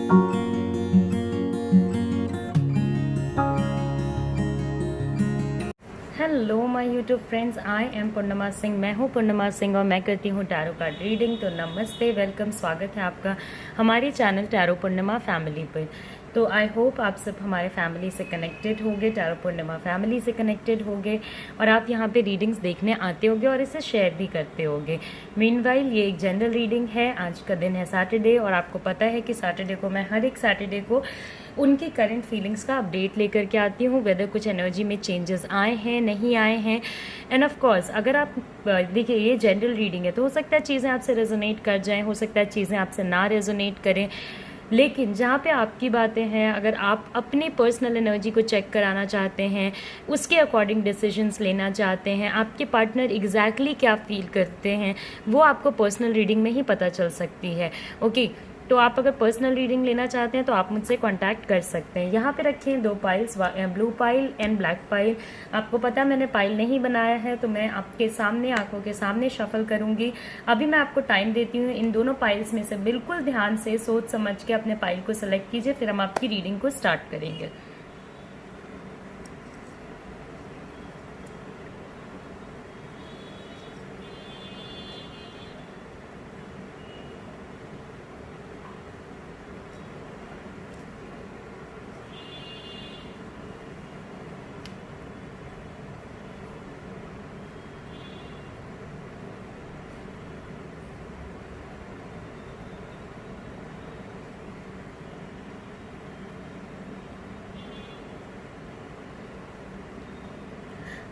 Hello my YouTube friends, I am Purnima Singh. मैं हूँ पूर्णिमा सिंह और मैं करती हूँ टैरो कार्ड रीडिंग। तो नमस्ते, वेलकम, स्वागत है आपका हमारे चैनल टैरो पूर्णिमा फैमिली पर। तो आई होप आप सब हमारे फैमिली से कनेक्टेड होंगे, टैरो पूर्णिमा फैमिली से कनेक्टेड होंगे और आप यहाँ पे रीडिंग्स देखने आते होंगे और इसे शेयर भी करते होंगे। मीनवाइल ये एक जनरल रीडिंग है। आज का दिन है सैटरडे और आपको पता है कि सैटरडे को मैं हर एक सैटरडे को उनकी करंट फीलिंग्स का अपडेट लेकर के आती हूँ, वेदर कुछ एनर्जी में चेंजेस आए हैं, नहीं आए हैं। एंड ऑफ कोर्स अगर आप देखिए, ये जनरल रीडिंग है तो हो सकता है चीज़ें आपसे रेजोनेट कर जाएं, हो सकता है चीज़ें आपसे ना रेजोनेट करें, लेकिन जहाँ पे आपकी बातें हैं, अगर आप अपनी पर्सनल एनर्जी को चेक कराना चाहते हैं, उसके अकॉर्डिंग डिसीजंस लेना चाहते हैं, आपके पार्टनर एग्जैक्टली क्या फील करते हैं वो आपको पर्सनल रीडिंग में ही पता चल सकती है। ओके, तो आप अगर पर्सनल रीडिंग लेना चाहते हैं तो आप मुझसे कांटेक्ट कर सकते हैं। यहाँ पे रखे हैं 2 piles, blue pile and black pile. आपको पता मैंने पाइल नहीं बनाया है तो मैं आपके सामने, आंखों के सामने शफल करूंगी। अभी मैं आपको टाइम देती हूँ, इन दोनों पाइल्स में से बिल्कुल ध्यान से सोच समझ के अपने पाइल को सिलेक्ट कीजिए, फिर हम आपकी रीडिंग को स्टार्ट करेंगे।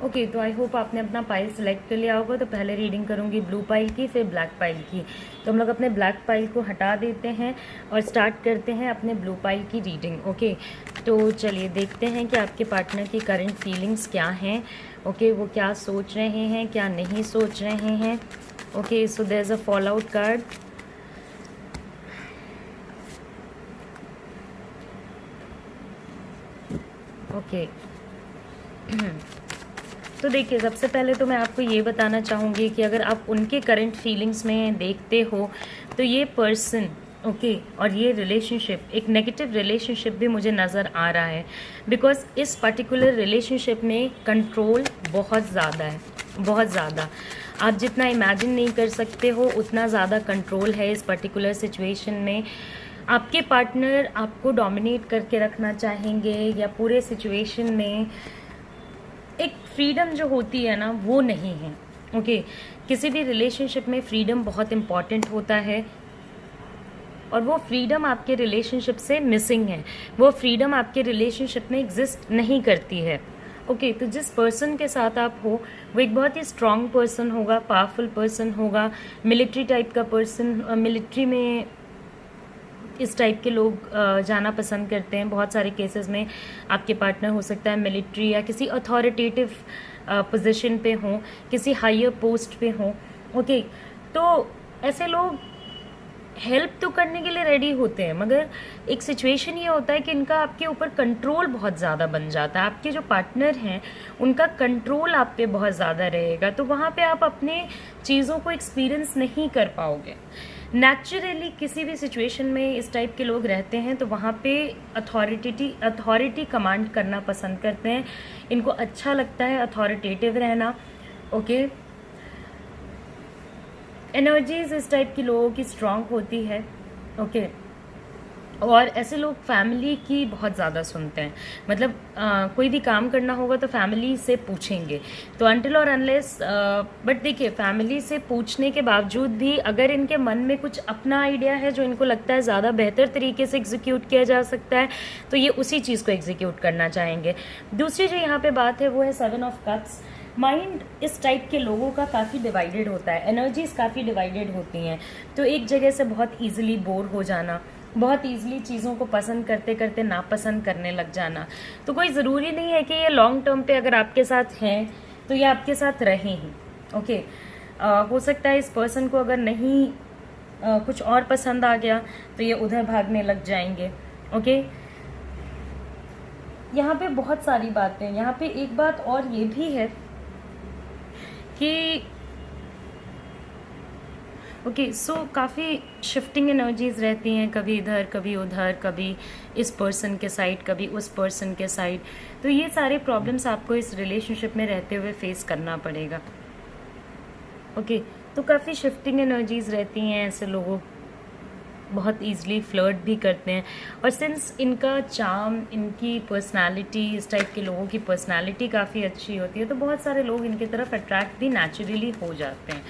ओके, तो आई होप आपने अपना पाइल सिलेक्ट कर लिया होगा। तो पहले रीडिंग करूंगी ब्लू पाइल की, फिर ब्लैक पाइल की। तो हम लोग अपने ब्लैक पाइल को हटा देते हैं और स्टार्ट करते हैं अपने ब्लू पाइल की रीडिंग। ओके, तो चलिए देखते हैं कि आपके पार्टनर की करंट फीलिंग्स क्या हैं। ओके, वो क्या सोच रहे हैं, क्या नहीं सोच रहे हैं। Okay, so there is a fall out card. Okay तो देखिए, सबसे पहले तो मैं आपको ये बताना चाहूँगी कि अगर आप उनके करंट फीलिंग्स में देखते हो तो ये पर्सन, ओके, और ये रिलेशनशिप, एक नेगेटिव रिलेशनशिप भी मुझे नज़र आ रहा है। बिकॉज इस पर्टिकुलर रिलेशनशिप में कंट्रोल बहुत ज़्यादा है, बहुत ज़्यादा। आप जितना इमेजिन नहीं कर सकते हो उतना ज़्यादा कंट्रोल है इस पर्टिकुलर सिचुएशन में। आपके पार्टनर आपको डोमिनेट करके रखना चाहेंगे या पूरे सिचुएशन में एक फ्रीडम जो होती है ना, वो नहीं है। ओके, किसी भी रिलेशनशिप में फ्रीडम बहुत इम्पॉर्टेंट होता है और वो फ्रीडम आपके रिलेशनशिप से मिसिंग है, वो फ्रीडम आपके रिलेशनशिप में एग्जिस्ट नहीं करती है। ओके, तो जिस पर्सन के साथ आप हो वो एक बहुत ही स्ट्रांग पर्सन होगा, पावरफुल पर्सन होगा, मिलिट्री टाइप का पर्सन। मिलिट्री में इस टाइप के लोग जाना पसंद करते हैं। बहुत सारे केसेस में आपके पार्टनर हो सकता है मिलिट्री या किसी अथॉरिटेटिव पोजीशन पे हों, किसी हायर पोस्ट पे हों। ओके, तो ऐसे लोग हेल्प तो करने के लिए रेडी होते हैं, मगर एक सिचुएशन ये होता है कि इनका आपके ऊपर कंट्रोल बहुत ज़्यादा बन जाता है। आपके जो पार्टनर हैं उनका कंट्रोल आप पे बहुत ज़्यादा रहेगा, तो वहाँ पे आप अपने चीज़ों को एक्सपीरियंस नहीं कर पाओगे। नेचुरली किसी भी सिचुएशन में इस टाइप के लोग रहते हैं तो वहाँ पे अथॉरिटी कमांड करना पसंद करते हैं। इनको अच्छा लगता है अथॉरिटेटिव रहना। ओके, एनर्जीज इस टाइप की लोगों की स्ट्रांग होती है। ओके, और ऐसे लोग फैमिली की बहुत ज़्यादा सुनते हैं। मतलब कोई भी काम करना होगा तो फैमिली से पूछेंगे। तो अनटिल और अनलेस, बट देखिए, फैमिली से पूछने के बावजूद भी अगर इनके मन में कुछ अपना आइडिया है जो इनको लगता है ज़्यादा बेहतर तरीके से एग्जीक्यूट किया जा सकता है तो ये उसी चीज़ को एग्जीक्यूट करना चाहेंगे। दूसरी जो यहाँ पे बात है वो है 7 ऑफ कप्स। माइंड इस टाइप के लोगों का काफ़ी डिवाइडेड होता है, एनर्जीज काफ़ी डिवाइडेड होती हैं। तो एक जगह से बहुत ईजिली बोर हो जाना, बहुत ईजिली चीज़ों को पसंद करते करते नापसंद करने लग जाना। तो कोई ज़रूरी नहीं है कि ये लॉन्ग टर्म पे अगर आपके साथ हैं तो ये आपके साथ रहें ही। ओके, हो सकता है इस पर्सन को अगर नहीं कुछ और पसंद आ गया तो ये उधर भागने लग जाएंगे। ओके, यहाँ पे बहुत सारी बातें, यहाँ पे एक बात और ये भी है कि ओके, सो काफ़ी शिफ्टिंग एनर्जीज रहती हैं, कभी इधर कभी उधर, कभी इस पर्सन के साइड कभी उस पर्सन के साइड। तो ये सारे प्रॉब्लम्स आपको इस रिलेशनशिप में रहते हुए फेस करना पड़ेगा। ओके, तो काफ़ी शिफ्टिंग एनर्जीज रहती हैं, ऐसे लोगों बहुत ईजिली फ्लर्ट भी करते हैं। और सिंस इनका चार्म, इनकी पर्सनालिटी, इस टाइप के लोगों की पर्सनालिटी काफ़ी अच्छी होती है, तो बहुत सारे लोग इनकी तरफ अट्रैक्ट भी नेचुरली हो जाते हैं।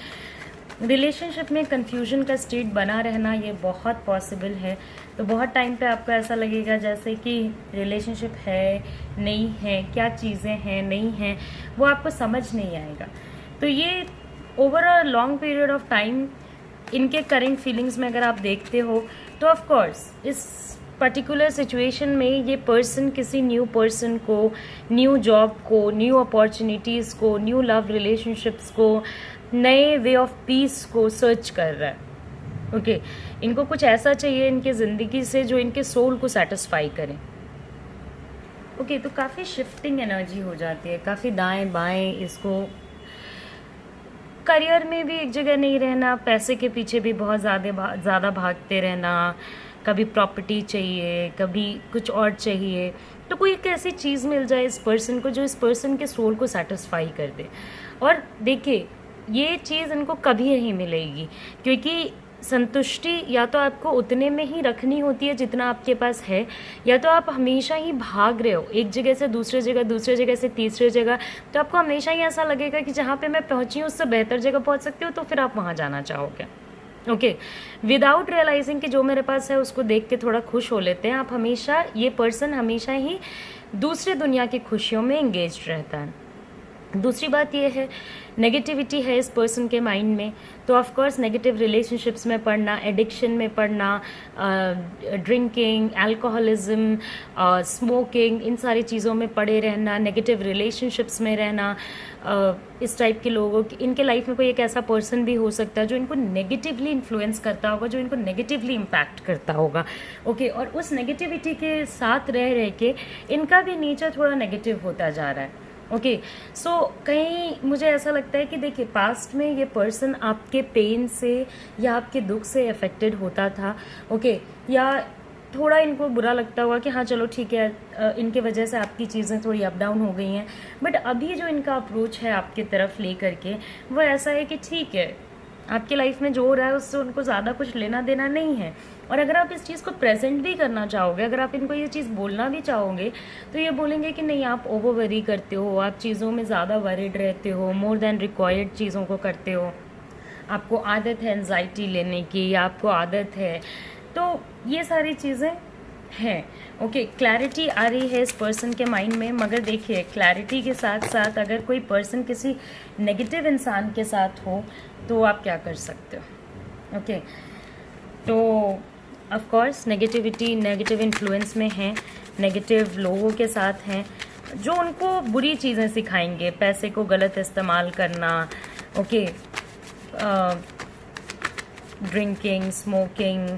रिलेशनशिप में कन्फ्यूजन का स्टेट बना रहना ये बहुत पॉसिबल है। तो बहुत टाइम पे आपको ऐसा लगेगा जैसे कि रिलेशनशिप है नहीं है, क्या चीज़ें हैं नहीं हैं, वो आपको समझ नहीं आएगा। तो ये over a long period of time इनके करेंट फीलिंग्स में अगर आप देखते हो तो ऑफ कोर्स इस पर्टिकुलर सिचुएशन में ये पर्सन किसी न्यू पर्सन को, न्यू जॉब को, न्यू अपॉर्चुनिटीज़ को, न्यू लव रिलेशनशिप्स को, नए वे ऑफ पीस को सर्च कर रहा है। ओके, इनको कुछ ऐसा चाहिए इनके ज़िंदगी से जो इनके सोल को सेटिस्फाई करे। ओके, तो काफ़ी शिफ्टिंग एनर्जी हो जाती है, काफ़ी दाएं बाएं। इसको करियर में भी एक जगह नहीं रहना, पैसे के पीछे भी बहुत ज़्यादा भागते रहना, कभी प्रॉपर्टी चाहिए, कभी कुछ और चाहिए। तो कोई एक ऐसी चीज़ मिल जाए इस पर्सन को जो इस पर्सन के सोल को सेटिस्फाई कर दे। और देखिए, ये चीज़ इनको कभी नहीं मिलेगी, क्योंकि संतुष्टि या तो आपको उतने में ही रखनी होती है जितना आपके पास है, या तो आप हमेशा ही भाग रहे हो एक जगह से दूसरे जगह, दूसरे जगह से तीसरे जगह। तो आपको हमेशा ही ऐसा लगेगा कि जहाँ पे मैं पहुँची हूँ उससे बेहतर जगह पहुँच सकती हूँ, तो फिर आप वहाँ जाना चाहोगे। ओके, विदाउट रियलाइजिंग कि जो मेरे पास है उसको देख के थोड़ा खुश हो लेते हैं आप। हमेशा ये पर्सन हमेशा ही दूसरे दुनिया की खुशियों में एंगेज रहता है। दूसरी बात ये है, नेगेटिविटी है इस पर्सन के माइंड में, तो ऑफ कोर्स नेगेटिव रिलेशनशिप्स में पड़ना, एडिक्शन में पड़ना, ड्रिंकिंग, अल्कोहलिज्म, स्मोकिंग, इन सारी चीज़ों में पड़े रहना, नेगेटिव रिलेशनशिप्स में रहना। इस टाइप के लोगों की इनके लाइफ में कोई एक ऐसा पर्सन भी हो सकता है जो इनको नेगेटिवली इन्फ्लुएंस करता होगा, जो इनको नेगेटिवली इम्पैक्ट करता होगा। ओके, और उस नेगेटिविटी के साथ रह रह के इनका भी नेचर थोड़ा नेगेटिव होता जा रहा है। ओके, सो कहीं मुझे ऐसा लगता है कि देखिए, पास्ट में ये पर्सन आपके पेन से या आपके दुख से अफेक्टेड होता था। ओके, या थोड़ा इनको बुरा लगता हुआ कि हाँ चलो ठीक है, इनके वजह से आपकी चीज़ें थोड़ी अप डाउन हो गई हैं। बट अभी जो इनका अप्रोच है आपकी तरफ ले करके, वो ऐसा है कि ठीक है, आपकी लाइफ में जो हो रहा है उससे उनको ज़्यादा कुछ लेना देना नहीं है। और अगर आप इस चीज़ को प्रेजेंट भी करना चाहोगे, अगर आप इनको ये चीज़ बोलना भी चाहोगे, तो ये बोलेंगे कि नहीं, आप ओवर वरी करते हो, आप चीज़ों में ज़्यादा वरीड रहते हो, मोर देन रिक्वायर्ड चीज़ों को करते हो, आपको आदत है एंजाइटी लेने की, या आपको आदत है। तो ये सारी चीज़ें हैं। ओके, क्लैरिटी आ रही है इस पर्सन के माइंड में, मगर देखिए, क्लैरिटी के साथ साथ अगर कोई पर्सन किसी नेगेटिव इंसान के साथ हो तो आप क्या कर सकते हो। ओके, तो of course negativity, negative influence में है, नेगेटिव लोगों के साथ हैं जो उनको बुरी चीज़ें सिखाएंगे, पैसे को गलत इस्तेमाल करना। ओके, ड्रिंकिंग, स्मोकिंग,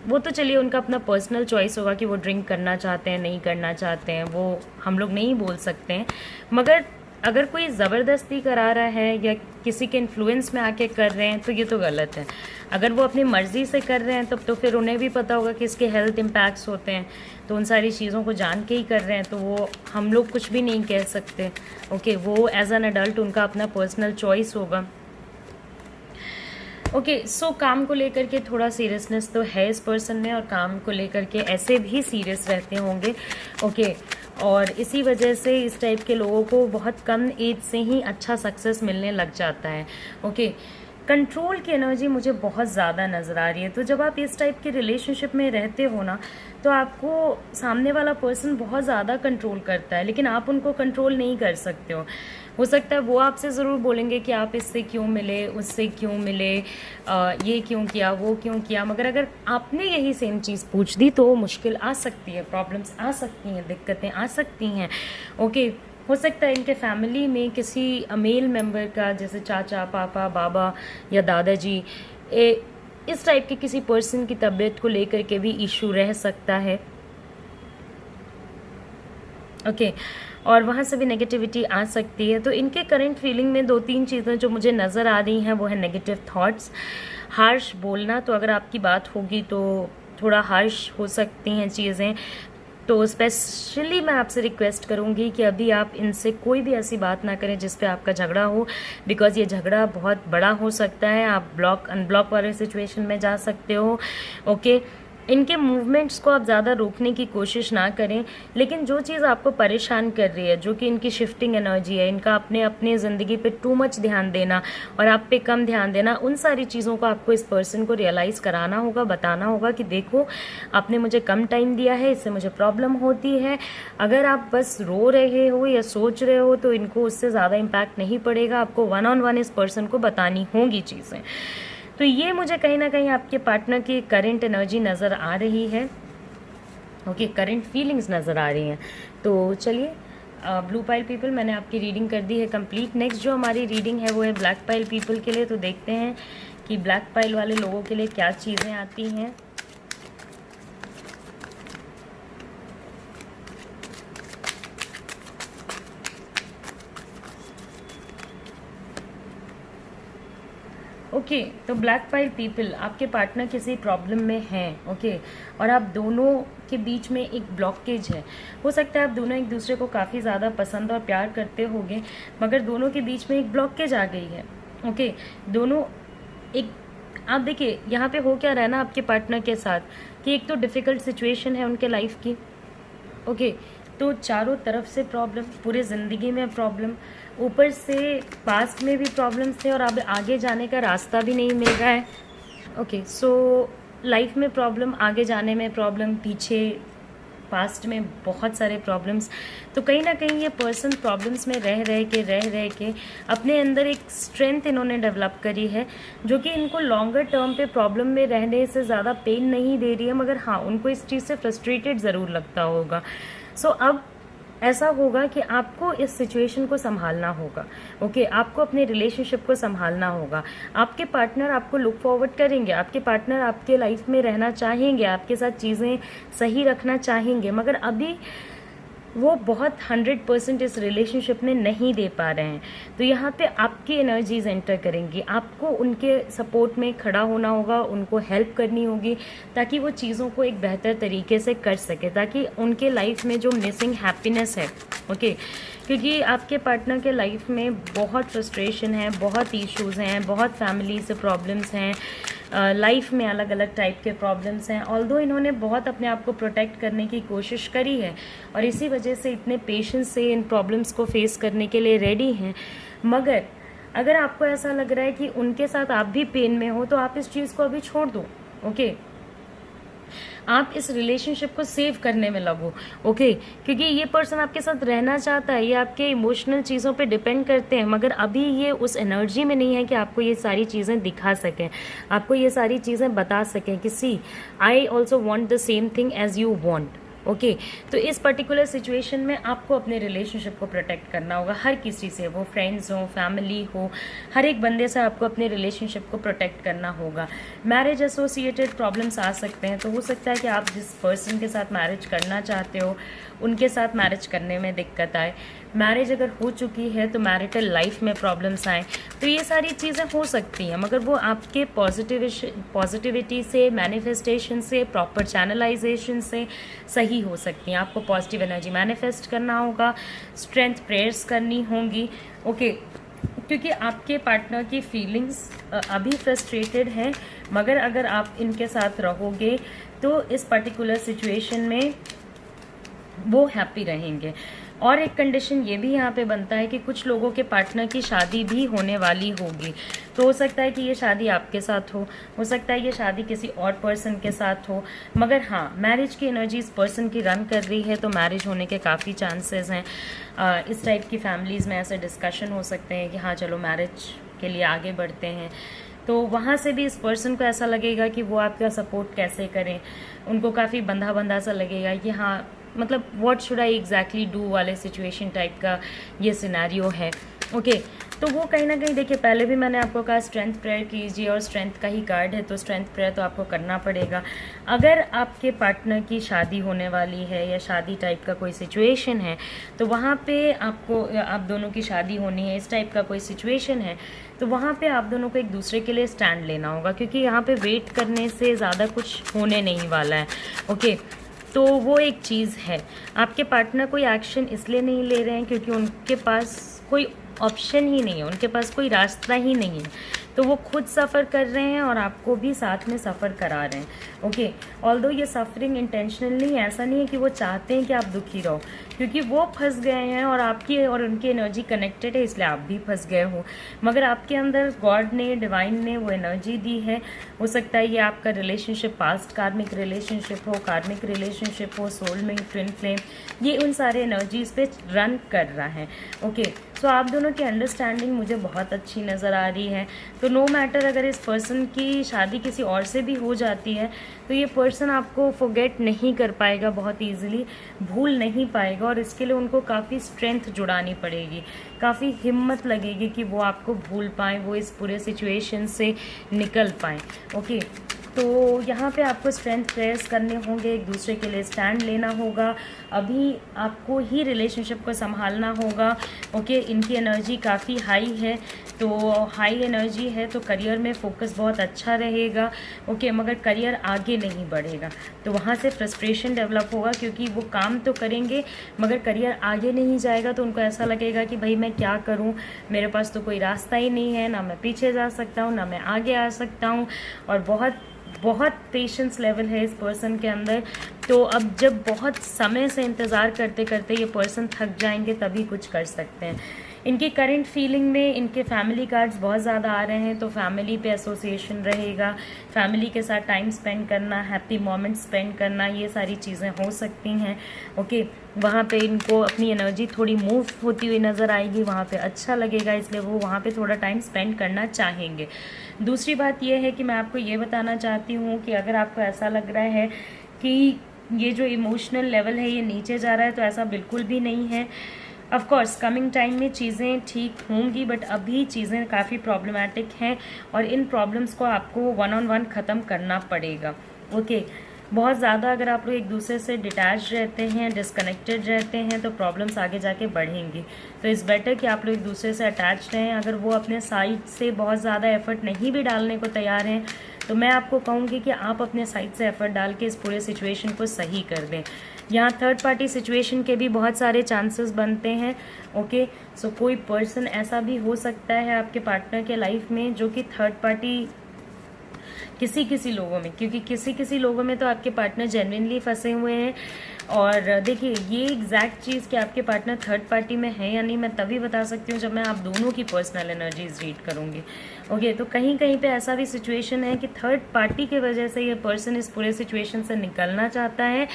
वो तो चलिए उनका अपना पर्सनल चॉइस होगा कि वो ड्रिंक करना चाहते हैं नहीं करना चाहते हैं, वो हम लोग नहीं बोल सकते हैं। मगर अगर कोई ज़बरदस्ती करा रहा है या किसी के इन्फ्लुएंस में आके कर रहे हैं तो ये तो गलत है। अगर वो अपनी मर्ज़ी से कर रहे हैं तब तो फिर उन्हें भी पता होगा कि इसके हेल्थ इम्पैक्ट्स होते हैं, तो उन सारी चीज़ों को जान के ही कर रहे हैं, तो वो हम लोग कुछ भी नहीं कह सकते। ओके, वो एज एन एडल्ट उनका अपना पर्सनल चॉइस होगा। ओके, सो काम को लेकर के थोड़ा सीरियसनेस तो है इस पर्सन में, और काम को लेकर के ऐसे भी सीरियस रहते होंगे। ओके, और इसी वजह से इस टाइप के लोगों को बहुत कम एज से ही अच्छा सक्सेस मिलने लग जाता है। ओके, कंट्रोल की एनर्जी मुझे बहुत ज़्यादा नज़र आ रही है। तो जब आप इस टाइप के रिलेशनशिप में रहते हो ना, तो आपको सामने वाला पर्सन बहुत ज़्यादा कंट्रोल करता है, लेकिन आप उनको कंट्रोल नहीं कर सकते हो सकता है वो आपसे ज़रूर बोलेंगे कि आप इससे क्यों मिले, उससे क्यों मिले, ये क्यों किया, वो क्यों किया, मगर अगर आपने यही सेम चीज़ पूछ दी तो मुश्किल आ सकती है, प्रॉब्लम्स आ सकती हैं, दिक्कतें आ सकती हैं। ओके, हो सकता है इनके फैमिली में किसी मेल मेंबर का, जैसे चाचा, पापा, बाबा या दादाजी, इस टाइप के किसी पर्सन की तबीयत को लेकर के भी इशू रह सकता है। ओके, और वहाँ से भी नेगेटिविटी आ सकती है। तो इनके करंट फीलिंग में 2-3 चीज़ें जो मुझे नज़र आ रही हैं वो है नेगेटिव थॉट्स, हार्श बोलना, तो अगर आपकी बात होगी तो थोड़ा हार्श हो सकती हैं चीज़ें। तो स्पेशली मैं आपसे रिक्वेस्ट करूंगी कि अभी आप इनसे कोई भी ऐसी बात ना करें जिस पे आपका झगड़ा हो, बिकॉज़ ये झगड़ा बहुत बड़ा हो सकता है। आप ब्लॉक अनब्लॉक वाले सिचुएशन में जा सकते हो। ओके, इनके मूवमेंट्स को आप ज़्यादा रोकने की कोशिश ना करें, लेकिन जो चीज़ आपको परेशान कर रही है, जो कि इनकी शिफ्टिंग एनर्जी है, इनका अपने ज़िंदगी पे टू मच ध्यान देना और आप पे कम ध्यान देना, उन सारी चीज़ों को आपको इस पर्सन को रियलाइज़ कराना होगा, बताना होगा कि देखो आपने मुझे कम टाइम दिया है, इससे मुझे प्रॉब्लम होती है। अगर आप बस रो रहे हो या सोच रहे हो तो इनको उससे ज़्यादा इम्पैक्ट नहीं पड़ेगा। आपको 1-on-1 इस पर्सन को बतानी होंगी चीज़ें। तो ये मुझे कहीं ना कहीं आपके पार्टनर की करंट एनर्जी नज़र आ रही है। ओके, करंट फीलिंग्स नज़र आ रही हैं। तो चलिए, ब्लू पाइल पीपल, मैंने आपकी रीडिंग कर दी है कंप्लीट। नेक्स्ट जो हमारी रीडिंग है वो है ब्लैक पाइल पीपल के लिए। तो देखते हैं कि ब्लैक पाइल वाले लोगों के लिए क्या चीज़ें आती हैं। ओके, तो ब्लैक पाइल पीपल, आपके पार्टनर किसी प्रॉब्लम में हैं। ओके, और आप दोनों के बीच में एक ब्लॉकेज है। हो सकता है आप दोनों एक दूसरे को काफ़ी ज़्यादा पसंद और प्यार करते होंगे, मगर दोनों के बीच में एक ब्लॉकेज आ गई है। ओके, दोनों एक, आप देखिए यहाँ पे हो क्या रहा है ना आपके पार्टनर के साथ, कि एक तो डिफ़िकल्ट सिचुएशन है उनके लाइफ की। ओके, तो चारों तरफ से प्रॉब्लम, पूरे ज़िंदगी में प्रॉब्लम, ऊपर से पास्ट में भी प्रॉब्लम्स थे और अब आगे जाने का रास्ता भी नहीं मिल रहा है। ओके, सो लाइफ में प्रॉब्लम, आगे जाने में प्रॉब्लम, पीछे पास्ट में बहुत सारे प्रॉब्लम्स। तो कहीं ना कहीं ये पर्सन प्रॉब्लम्स में रह रह के अपने अंदर एक स्ट्रेंथ इन्होंने डेवलप करी है, जो कि इनको लॉन्गर टर्म पे प्रॉब्लम में रहने से ज़्यादा पेन नहीं दे रही है, मगर हाँ उनको इस चीज़ से फ्रस्ट्रेटेड ज़रूर लगता होगा। सो अब ऐसा होगा कि आपको इस सिचुएशन को संभालना होगा। ओके, आपको अपने रिलेशनशिप को संभालना होगा। आपके पार्टनर आपको लुक फॉरवर्ड करेंगे, आपके पार्टनर आपके लाइफ में रहना चाहेंगे, आपके साथ चीज़ें सही रखना चाहेंगे, मगर अभी वो बहुत 100% इस रिलेशनशिप में नहीं दे पा रहे हैं। तो यहाँ पे आपकी एनर्जीज एंटर करेंगी, आपको उनके सपोर्ट में खड़ा होना होगा, उनको हेल्प करनी होगी, ताकि वो चीज़ों को एक बेहतर तरीके से कर सके, ताकि उनके लाइफ में जो मिसिंग हैप्पीनेस है, ओके, क्योंकि आपके पार्टनर के लाइफ में बहुत फ्रस्ट्रेशन है, बहुत इश्यूज़ हैं, बहुत फैमिली से प्रॉब्लम्स हैं, लाइफ में अलग अलग टाइप के प्रॉब्लम्स हैं। ऑल्दो इन्होंने बहुत अपने आप को प्रोटेक्ट करने की कोशिश करी है और इसी वजह से इतने पेशेंस से इन प्रॉब्लम्स को फेस करने के लिए रेडी हैं, मगर अगर आपको ऐसा लग रहा है कि उनके साथ आप भी पेन में हो, तो आप इस चीज़ को अभी छोड़ दो। ओके, आप इस रिलेशनशिप को सेव करने में लगो। ओके, क्योंकि ये पर्सन आपके साथ रहना चाहता है, ये आपके इमोशनल चीज़ों पे डिपेंड करते हैं, मगर अभी ये उस एनर्जी में नहीं है कि आपको ये सारी चीज़ें दिखा सकें, आपको ये सारी चीज़ें बता सकें कि see I also want the same thing as you want. Okay, तो इस पर्टिकुलर सिचुएशन में आपको अपने रिलेशनशिप को प्रोटेक्ट करना होगा, हर किसी से, वो फ्रेंड्स हो, फैमिली हो, हर एक बंदे से आपको अपने रिलेशनशिप को प्रोटेक्ट करना होगा। मैरिज एसोसिएटेड प्रॉब्लम्स आ सकते हैं, तो हो सकता है कि आप जिस पर्सन के साथ मैरिज करना चाहते हो उनके साथ मैरिज करने में दिक्कत आए। मैरिज अगर हो चुकी है तो मैरिटल लाइफ में प्रॉब्लम्स आए, तो ये सारी चीज़ें हो सकती हैं, मगर वो आपके पॉजिटिविटी से, मैनिफेस्टेशन से, प्रॉपर चैनलाइजेशन से सही हो सकती हैं। आपको पॉजिटिव एनर्जी मैनिफेस्ट करना होगा, स्ट्रेंथ प्रेयर्स करनी होंगी। ओके, क्योंकि आपके पार्टनर की फीलिंग्स अभी फ्रस्ट्रेटेड हैं, मगर अगर आप इनके साथ रहोगे तो इस पर्टिकुलर सिचुएशन में वो हैप्पी रहेंगे। और एक कंडीशन ये भी यहाँ पे बनता है कि कुछ लोगों के पार्टनर की शादी भी होने वाली होगी, तो हो सकता है कि ये शादी आपके साथ हो सकता है ये शादी किसी और पर्सन के साथ हो, मगर हाँ मैरिज की एनर्जी इस पर्सन की रन कर रही है, तो मैरिज होने के काफ़ी चांसेस हैं। इस टाइप की फैमिलीज़ में ऐसे डिस्कशन हो सकते हैं कि हाँ चलो मैरिज के लिए आगे बढ़ते हैं, तो वहाँ से भी इस पर्सन को ऐसा लगेगा कि वो आपका सपोर्ट कैसे करें, उनको काफ़ी बंधा बंधा सा लगेगा कि हाँ मतलब what should I exactly do वाले सिचुएशन टाइप का ये सिनेरियो है। ओके, तो वो कहीं ना कहीं देखिए, पहले भी मैंने आपको कहा स्ट्रेंथ प्रेयर कीजिए, और स्ट्रेंथ का ही कार्ड है तो स्ट्रेंथ प्रेयर तो आपको करना पड़ेगा। अगर आपके पार्टनर की शादी होने वाली है या शादी टाइप का कोई सिचुएशन है, तो वहाँ पे आपको, आप दोनों की शादी होनी है, इस टाइप का कोई सिचुएशन है, तो वहाँ पे आप दोनों को एक दूसरे के लिए स्टैंड लेना होगा, क्योंकि यहाँ पे वेट करने से ज़्यादा कुछ होने नहीं वाला है। ओके, तो वो एक चीज़ है। आपके पार्टनर कोई एक्शन इसलिए नहीं ले रहे हैं क्योंकि उनके पास कोई ऑप्शन ही नहीं है, उनके पास कोई रास्ता ही नहीं है, तो वो खुद सफ़र कर रहे हैं और आपको भी साथ में सफ़र करा रहे हैं। ओके, ऑल्दो ये सफरिंग इंटेंशनल नहीं है, ऐसा नहीं है कि वो चाहते हैं कि आप दुखी रहो, क्योंकि वो फंस गए हैं और आपकी और उनकी एनर्जी कनेक्टेड है, इसलिए आप भी फंस गए हो। मगर आपके अंदर गॉड ने, डिवाइन ने वो एनर्जी दी है। हो सकता है ये आपका रिलेशनशिप पास्ट कार्मिक रिलेशनशिप हो, कार्मिक रिलेशनशिप हो, सोलमेट, ट्विन फ्लेम, ये उन सारे एनर्जीज पे रन कर रहा है। ओके, सो आप दोनों की अंडरस्टैंडिंग मुझे बहुत अच्छी नज़र आ रही है। तो नो मैटर अगर इस पर्सन की शादी किसी और से भी हो जाती है, तो ये पर्सन आपको फॉरगेट नहीं कर पाएगा, बहुत इजीली भूल नहीं पाएगा, और इसके लिए उनको काफ़ी स्ट्रेंथ जुड़ानी पड़ेगी, काफ़ी हिम्मत लगेगी कि वो आपको भूल पाएँ, वो इस पूरे सिचुएशन से निकल पाएँ। ओके, तो यहाँ पे आपको स्ट्रेंथ प्रेयर्स करने होंगे, एक दूसरे के लिए स्टैंड लेना होगा। अभी आपको ही रिलेशनशिप को संभालना होगा। ओके, इनकी एनर्जी काफ़ी हाई है, तो हाई एनर्जी है तो करियर में फोकस बहुत अच्छा रहेगा। ओके, मगर करियर आगे नहीं बढ़ेगा, तो वहाँ से फ्रस्ट्रेशन डेवलप होगा, क्योंकि वो काम तो करेंगे मगर करियर आगे नहीं जाएगा, तो उनको ऐसा लगेगा कि भाई मैं क्या करूँ, मेरे पास तो कोई रास्ता ही नहीं है, ना मैं पीछे जा सकता हूँ ना मैं आगे आ सकता हूँ। और बहुत पेशेंस लेवल है इस पर्सन के अंदर। तो अब जब बहुत समय से इंतज़ार करते करते ये पर्सन थक जाएंगे तभी कुछ कर सकते हैं। इनकी करंट फीलिंग में इनके फैमिली कार्ड्स बहुत ज़्यादा आ रहे हैं, तो फैमिली पे एसोसिएशन रहेगा, फैमिली के साथ टाइम स्पेंड करना, हैप्पी मोमेंट स्पेंड करना, ये सारी चीज़ें हो सकती हैं। ओके, वहाँ पे इनको अपनी एनर्जी थोड़ी मूव होती हुई नज़र आएगी, वहाँ पे अच्छा लगेगा, इसलिए वो वहाँ पे थोड़ा टाइम स्पेंड करना चाहेंगे। दूसरी बात यह है कि मैं आपको ये बताना चाहती हूँ कि अगर आपको ऐसा लग रहा है कि ये जो इमोशनल लेवल है ये नीचे जा रहा है, तो ऐसा बिल्कुल भी नहीं है। ऑफ कोर्स कमिंग टाइम में चीज़ें ठीक होंगी, बट अभी चीज़ें काफ़ी प्रॉब्लमैटिक हैं और इन प्रॉब्लम्स को आपको 1-on-1 ख़त्म करना पड़ेगा। ओके, बहुत ज़्यादा अगर आप लोग एक दूसरे से डिटैच रहते हैं, डिस्कनेक्टेड रहते हैं, तो प्रॉब्लम्स आगे जाके बढ़ेंगी। तो इट्स बेटर कि आप लोग एक दूसरे से अटैच रहें। अगर वो अपने साइड से बहुत ज़्यादा एफर्ट नहीं भी डालने को तैयार हैं, तो मैं आपको कहूँगी कि आप अपने साइड से एफर्ट डाल के इस पूरे सिचुएशन को सही कर दें। यहाँ थर्ड पार्टी सिचुएशन के भी बहुत सारे चांसेस बनते हैं। ओके, सो कोई पर्सन ऐसा भी हो सकता है आपके पार्टनर के लाइफ में जो कि थर्ड पार्टी किसी लोगों में, क्योंकि किसी लोगों में तो आपके पार्टनर जेन्युइनली फंसे हुए हैं। और देखिए, ये एग्जैक्ट चीज़ कि आपके पार्टनर थर्ड पार्टी में है या नहीं, मैं तभी बता सकती हूँ जब मैं आप दोनों की पर्सनल एनर्जीज रीड करूँगी। ओके, तो कहीं पे ऐसा भी सिचुएशन है कि थर्ड पार्टी की वजह से ये पर्सन इस पूरे सिचुएशन से निकलना चाहता है,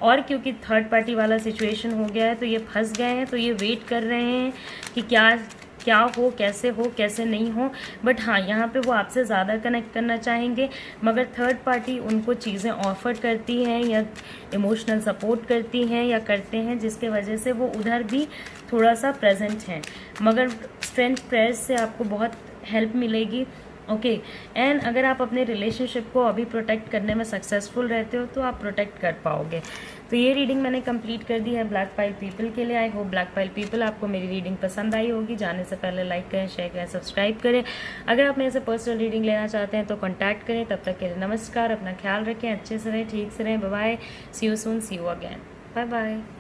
और क्योंकि थर्ड पार्टी वाला सिचुएशन हो गया है तो ये फंस गए हैं, तो ये वेट कर रहे हैं कि क्या हो, कैसे नहीं हो। बट हाँ, यहाँ पे वो आपसे ज़्यादा कनेक्ट करना चाहेंगे, मगर थर्ड पार्टी उनको चीज़ें ऑफर करती हैं या इमोशनल सपोर्ट करती हैं या करते हैं, जिसके वजह से वो उधर भी थोड़ा सा प्रेजेंट हैं, मगर स्ट्रेंथ प्रेयर्स से आपको बहुत हेल्प मिलेगी। ओके, एंड अगर आप अपने रिलेशनशिप को अभी प्रोटेक्ट करने में सक्सेसफुल रहते हो तो आप प्रोटेक्ट कर पाओगे। तो ये रीडिंग मैंने कंप्लीट कर दी है ब्लैक पाइल पीपल के लिए। I hope black pile people आपको मेरी रीडिंग पसंद आई होगी। जाने से पहले लाइक करें, शेयर करें, सब्सक्राइब करें। अगर आप मेरे से पर्सनल रीडिंग लेना चाहते हैं तो कॉन्टैक्ट करें। तब तक के लिए नमस्कार, अपना ख्याल रखें, अच्छे से रहें, ठीक से रहें। Bye bye, see you soon, see you again, bye bye.